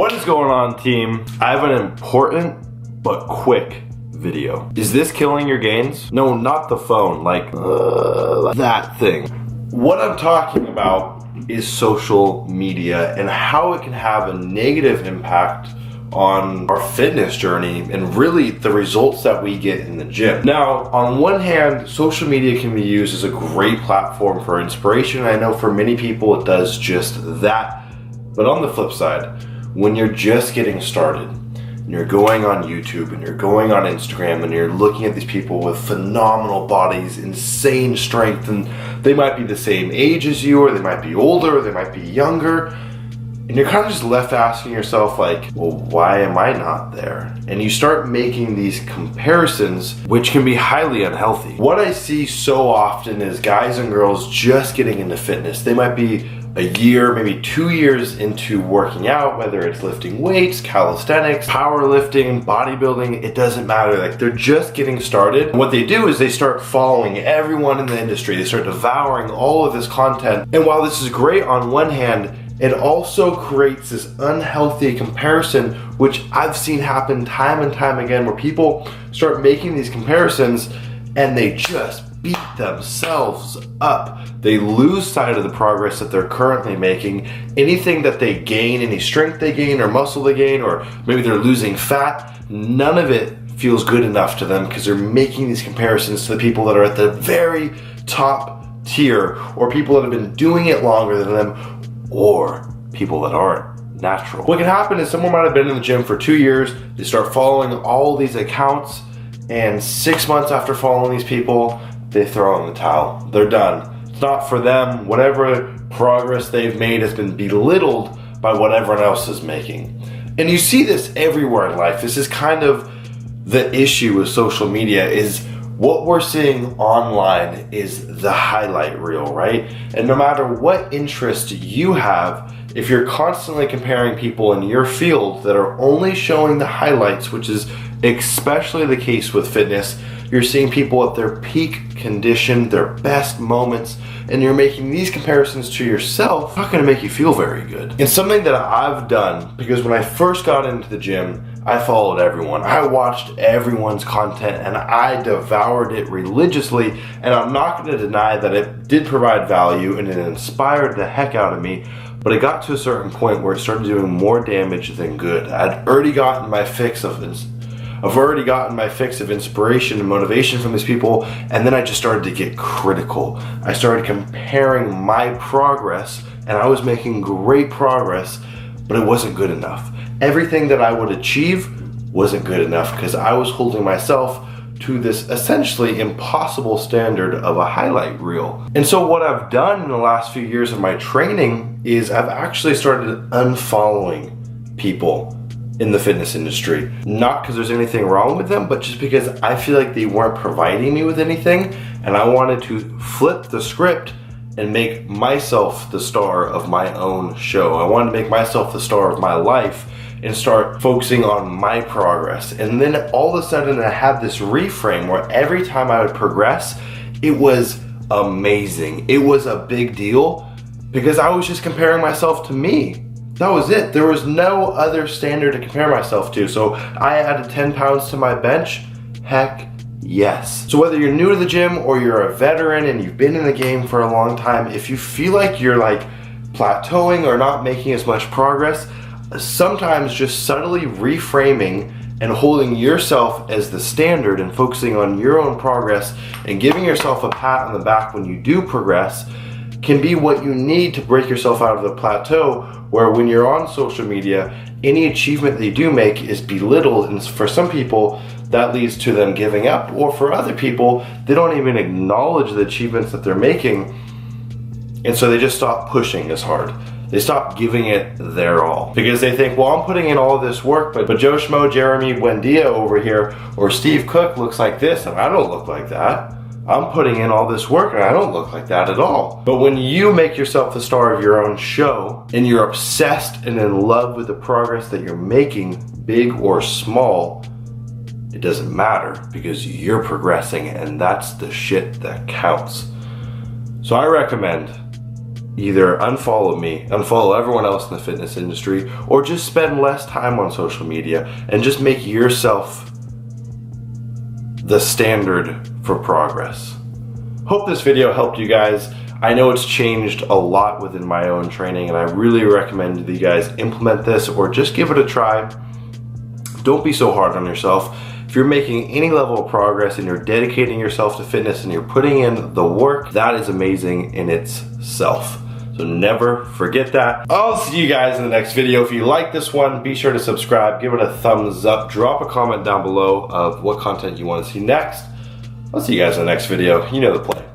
What is going on, team? I have an important but quick video. Is this killing your gains? No, not the phone, like that thing. What I'm talking about is social media and how it can have a negative impact on our fitness journey and really the results that we get in the gym. Now, on one hand, social media can be used as a great platform for inspiration. I know for many people it does just that. But on the flip side, when you're just getting started and you're going on YouTube and you're going on Instagram and you're looking at these people with phenomenal bodies, insane strength, and they might be the same age as you, or they might be older, or they might be younger, and you're kind of just left asking yourself like, well, why am I not there? And you start making these comparisons, which can be highly unhealthy. What I see so often is guys and girls just getting into fitness. They might be a year, maybe 2 years into working out, whether it's lifting weights, calisthenics, powerlifting, bodybuilding, it doesn't matter. Like, they're just getting started. And what they do is they start following everyone in the industry. They start devouring all of this content. And while this is great on one hand, it also creates this unhealthy comparison, which I've seen happen time and time again, where people start making these comparisons and they just beat themselves up. They lose sight of the progress that they're currently making. Anything that they gain, any strength they gain or muscle they gain, or maybe they're losing fat, none of it feels good enough to them because they're making these comparisons to the people that are at the very top tier, or people that have been doing it longer than them, or people that aren't natural. What can happen is someone might have been in the gym for 2 years, they start following all these accounts, and 6 months after following these people, they throw in the towel. They're done. It's not for them. Whatever progress they've made has been belittled by what everyone else is making. And you see this everywhere in life. This is kind of the issue with social media, is what we're seeing online is the highlight reel, right? And no matter what interest you have, if you're constantly comparing people in your field that are only showing the highlights, which is especially the case with fitness, you're seeing people at their peak condition, their best moments, and you're making these comparisons to yourself. It's not gonna make you feel very good. And something that I've done, because when I first got into the gym, I followed everyone. I watched everyone's content and I devoured it religiously, and I'm not gonna deny that it did provide value and it inspired the heck out of me, but it got to a certain point where it started doing more damage than good. I've already gotten my fix of inspiration and motivation from these people, and then I just started to get critical. I started comparing my progress, and I was making great progress, but it wasn't good enough. Everything that I would achieve wasn't good enough because I was holding myself to this essentially impossible standard of a highlight reel. And so what I've done in the last few years of my training is I've actually started unfollowing people in the fitness industry. Not because there's anything wrong with them, but just because I feel like they weren't providing me with anything, and I wanted to flip the script and make myself the star of my own show. I wanted to make myself the star of my life and start focusing on my progress. And then all of a sudden I had this reframe where every time I would progress, it was amazing. It was a big deal because I was just comparing myself to me. That was it. There was no other standard to compare myself to. So I added 10 pounds to my bench. Heck yes. So whether you're new to the gym or you're a veteran and you've been in the game for a long time, if you feel like you're like plateauing or not making as much progress, sometimes just subtly reframing and holding yourself as the standard and focusing on your own progress and giving yourself a pat on the back when you do progress can be what you need to break yourself out of the plateau, where when you're on social media, any achievement they do make is belittled, and for some people that leads to them giving up, or for other people they don't even acknowledge the achievements that they're making, and so they just stop pushing as hard. They stop giving it their all because they think, well, I'm putting in all this work, but Joe Schmo, Jeremy Buendia over here, or Steve Cook looks like this and I don't look like that. I'm putting in all this work and I don't look like that at all. But when you make yourself the star of your own show and you're obsessed and in love with the progress that you're making, big or small, it doesn't matter because you're progressing, and that's the shit that counts. So I recommend either unfollow me, unfollow everyone else in the fitness industry, or just spend less time on social media and just make yourself the standard for progress. Hope this video helped you guys. I know it's changed a lot within my own training, and I really recommend that you guys implement this or just give it a try. Don't be so hard on yourself. If you're making any level of progress and you're dedicating yourself to fitness and you're putting in the work, that is amazing in itself. So never forget that. I'll see you guys in the next video. If you like this one, be sure to subscribe, give it a thumbs up, drop a comment down below of what content you want to see next. I'll see you guys in the next video. You know the play.